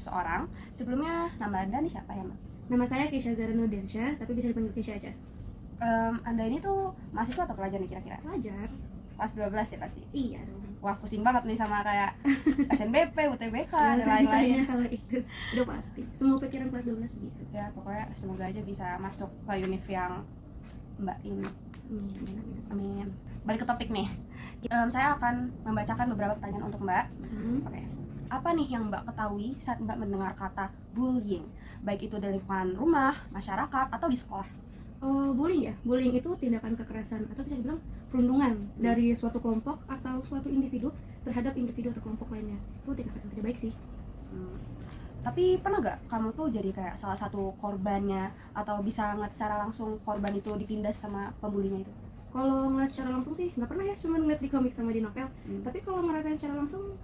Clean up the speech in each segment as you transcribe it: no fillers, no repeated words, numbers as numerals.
seseorang. Sebelumnya nama Anda nih siapa ya, Mbak? Nama saya Keisha Zara Nurdiansyah, tapi bisa dipanggil Keisha aja. Anda ini tuh mahasiswa atau pelajar nih kira-kira? Pelajar. Kelas 12 ya pasti? Iya dong. Wah, pusing banget nih sama kayak SNBP, UTBK, dan Saya lain-lainnya. ditanya kalau itu udah pasti. Semua pikiran kelas 12 begitu. Ya pokoknya semoga aja bisa masuk ke univ yang Mbak ini. Amin. Balik ke topik nih. Saya akan membacakan beberapa pertanyaan untuk Mbak. Oke. Apa nih yang Mbak ketahui saat Mbak mendengar kata bullying? Baik itu di lingkungan rumah, masyarakat, atau di sekolah? Bullying ya. Bullying itu tindakan kekerasan atau bisa dibilang perundungan dari suatu kelompok atau suatu individu terhadap individu atau kelompok lainnya. Itu tindakan yang tidak baik sih. Tapi pernah gak kamu tuh jadi kayak salah satu korbannya, atau bisa ngeliat secara langsung korban itu ditindas sama pembulinya itu? Kalau ngeliat secara langsung sih nggak pernah ya, cuma ngeliat di komik sama di novel. Tapi kalau ngerasain secara langsung,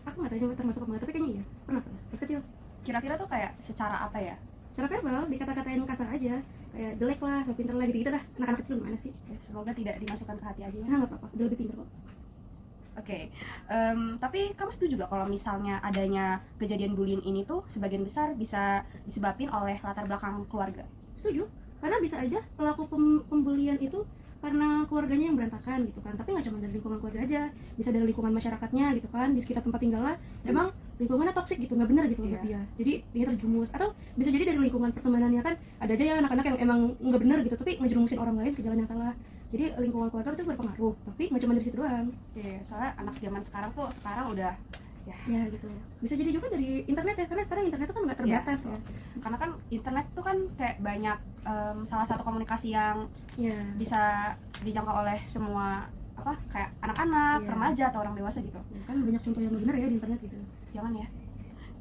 aku nggak tahu termasuk apa nggak, tapi kayaknya iya pernah pas kecil. Kira-kira tuh kayak secara apa ya? Secara verbal, dikata-katain kasar aja, kayak jelek lah, so pinter lah, gitu-gitu dah. Anak-anak kecil gimana sih? Semoga tidak dimasukkan ke hati aja ya. Nah, nggak apa-apa, dia lebih pinter kok. Oke. Tapi kamu setuju gak kalau misalnya adanya kejadian bullying ini tuh sebagian besar bisa disebabin oleh latar belakang keluarga? Setuju, karena bisa aja pelaku pembulian itu karena keluarganya yang berantakan gitu kan. Tapi nggak cuma dari lingkungan keluarga aja, bisa dari lingkungan masyarakatnya gitu kan, di sekitar tempat tinggalnya emang lingkungannya toksik gitu, nggak benar gitu buat dia, jadi dia terjerumus. Atau bisa jadi dari lingkungan pertemanannya kan, ada aja ya anak-anak yang emang nggak benar gitu tapi ngejerumusin orang lain ke jalan yang salah. Jadi lingkungan keluarga itu berpengaruh, tapi nggak cuma dari situ doang. Soalnya anak zaman sekarang udah ya gitu. Bisa jadi juga dari internet ya, karena sekarang internet itu kan nggak terbatas ya. Karena kan internet tuh kan kayak banyak salah satu komunikasi yang bisa dijangkau oleh semua kayak anak-anak, remaja atau orang dewasa gitu. Kan banyak contoh yang benar ya di internet gitu. Jangan ya.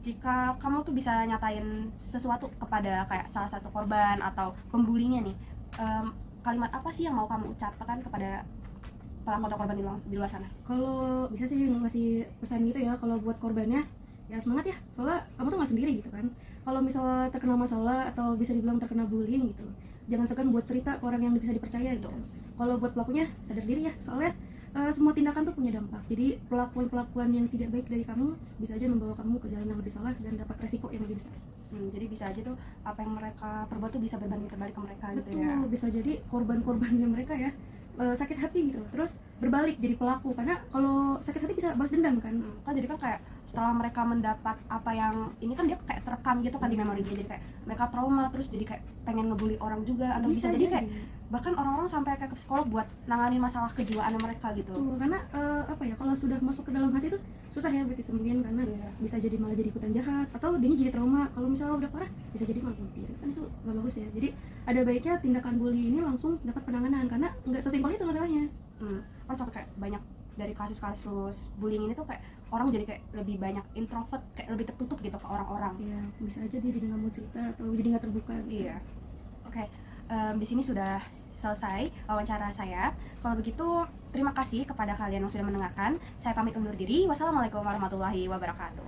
Jika kamu tuh bisa nyatain sesuatu kepada kayak salah satu korban atau pembulinya nih, kalimat apa sih yang mau kamu ucapkan kepada pelaku atau korban di luar sana? Kalau bisa sih ngasih pesan gitu ya, kalau buat korbannya ya semangat ya, soalnya kamu tuh nggak sendiri gitu kan. Kalau misalnya terkena masalah atau bisa dibilang terkena bullying gitu, jangan segan buat cerita ke orang yang bisa dipercaya gitu. Kalau buat pelakunya sadar diri ya, soalnya semua tindakan tuh punya dampak. Jadi pelakuan yang tidak baik dari kamu bisa aja membawa kamu ke jalan yang lebih salah dan dapat resiko yang lebih besar. Jadi bisa aja tuh apa yang mereka perbuat tuh bisa berbanding terbalik ke mereka. Betul, gitu ya. Bisa jadi korban-korbannya mereka ya sakit hati gitu, terus berbalik jadi pelaku, karena kalau sakit hati bisa balas dendam kan. Jadi kan kayak setelah mereka mendapat apa yang ini kan dia kayak terekam gitu kan di memori dia, jadi kayak mereka trauma, terus jadi kayak pengen ngebully orang juga, atau bisa jadi kayak bahkan orang-orang sampai kayak ke psikolog buat nanganin masalah kejiwaan mereka gitu. Karena kalau sudah masuk ke dalam hati tuh susah ya buat disembuhin, karena bisa jadi malah jadi ikutan jahat, atau dia jadi trauma. Kalau misalnya udah parah bisa jadi malah bunuh diri, kan itu nggak bagus ya. Jadi ada baiknya tindakan bully ini langsung dapat penanganan, karena nggak sesimpel itu masalahnya. Kan sampai kayak banyak dari kasus-kasus bullying ini tuh kayak orang jadi kayak lebih banyak introvert, kayak lebih tertutup gitu ke orang-orang. Iya, bisa aja dia jadi nggak mau cerita atau jadi nggak terbuka gitu. Iya. Oke. Di sini sudah selesai wawancara saya. Kalau begitu, terima kasih kepada kalian yang sudah mendengarkan. Saya pamit undur diri. Wassalamualaikum warahmatullahi wabarakatuh.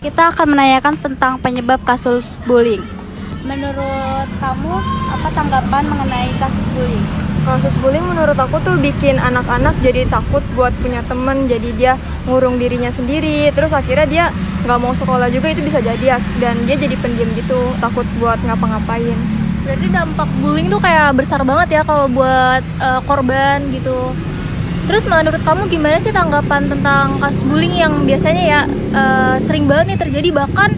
Kita akan menanyakan tentang penyebab kasus bullying. Menurut kamu, apa tanggapan mengenai kasus bullying? Kasus bullying menurut aku tuh bikin anak-anak jadi takut buat punya temen, jadi dia ngurung dirinya sendiri, terus akhirnya dia nggak mau sekolah juga, itu bisa jadi, dan dia jadi pendiam gitu, takut buat ngapa-ngapain. Berarti dampak bullying tuh kayak besar banget ya kalau buat korban gitu. Terus menurut kamu gimana sih tanggapan tentang kasus bullying yang biasanya ya sering banget nih terjadi, bahkan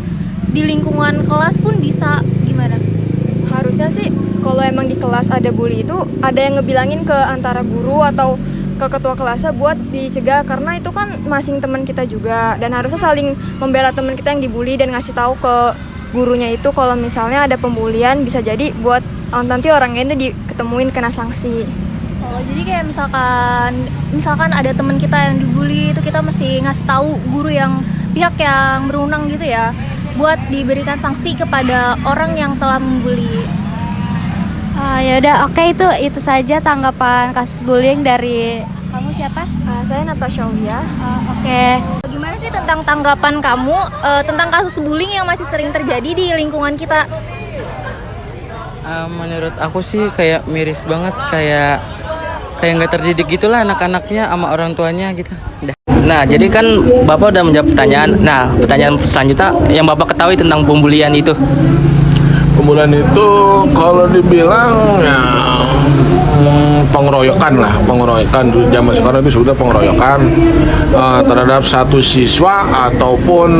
di lingkungan kelas pun bisa, gimana? Harusnya sih kalau emang di kelas ada bully itu ada yang ngebilangin ke antara guru atau ke ketua kelasnya buat dicegah, karena itu kan masing teman kita juga, dan harusnya saling membela teman kita yang dibully dan ngasih tahu ke gurunya itu kalau misalnya ada pembulian, bisa jadi buat nanti orangnya itu diketemuin kena sanksi. Oh, jadi kayak misalkan ada teman kita yang dibully, itu kita mesti ngasih tahu guru yang pihak yang berwenang gitu ya, buat diberikan sanksi kepada orang yang telah membuli. Ya udah, oke, itu saja tanggapan kasus bullying dari kamu. Siapa? Saya Natasha Ulia. Oke. Gimana sih tentang tanggapan kamu tentang kasus bullying yang masih sering terjadi di lingkungan kita? Menurut aku sih kayak miris banget, kayak nggak terdidik gitulah anak-anaknya sama orang tuanya gitu. Udah. Nah, jadi kan Bapak udah menjawab pertanyaan. Nah, pertanyaan selanjutnya yang Bapak ketahui tentang pembulian itu. Pembulian itu kalau dibilang ya pengeroyokan lah, pengeroyokan di zaman sekarang itu sudah pengeroyokan terhadap satu siswa ataupun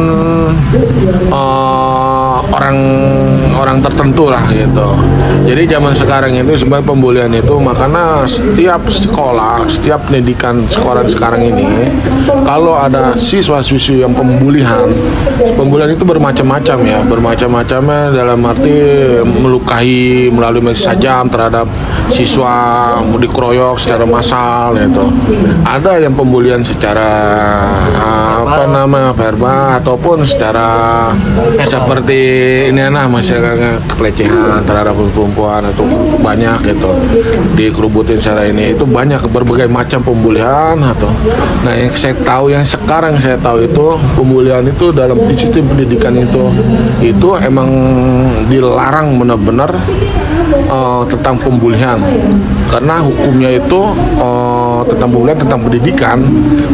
orang tertentu lah gitu. Jadi zaman sekarang itu sebenarnya pembulian itu makanya setiap sekolah, setiap pendidikan sekolah sekarang ini kalau ada siswa-siswi yang pembulian itu bermacam-macam ya, bermacam-macamnya dalam arti melukai melalui sajam terhadap siswa, dikeroyok secara massal gitu. Ada yang pembulian secara verbal ataupun secara seperti ini misalnya pelecehan terhadap perempuan atau banyak gitu, dikerubutin secara ini, itu banyak berbagai macam pembulian atau. Nah, yang sekarang saya tahu itu pembulian itu dalam sistem pendidikan itu emang dilarang benar-benar tentang pembulian, karena hukumnya itu tentang pembulian, tentang pendidikan,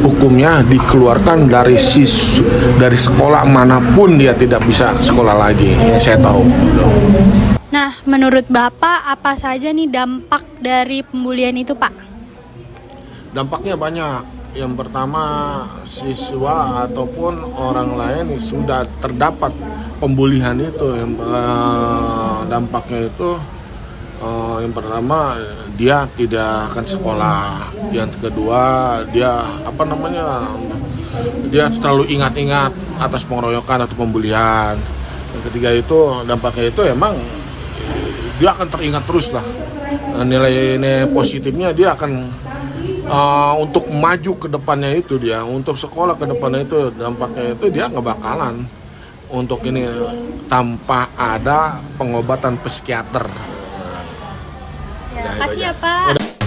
hukumnya dikeluarkan dari sekolah manapun dia tidak bisa sekolah lagi, yang saya tahu. Nah, menurut Bapak apa saja nih dampak dari pembulian itu, Pak? Dampaknya banyak. Yang pertama, siswa ataupun orang lain sudah terdapat pembulian itu, dampaknya itu yang pertama dia tidak akan sekolah, yang kedua dia dia selalu ingat-ingat atas pengeroyokan atau pembulian, yang ketiga itu dampaknya itu emang dia akan teringat terus lah, nilai-nilai positifnya dia akan untuk maju ke depannya itu, dia untuk sekolah ke depannya itu dampaknya itu dia nggak bakalan untuk ini tanpa ada pengobatan psikiater. Ya, makasih ya Pak.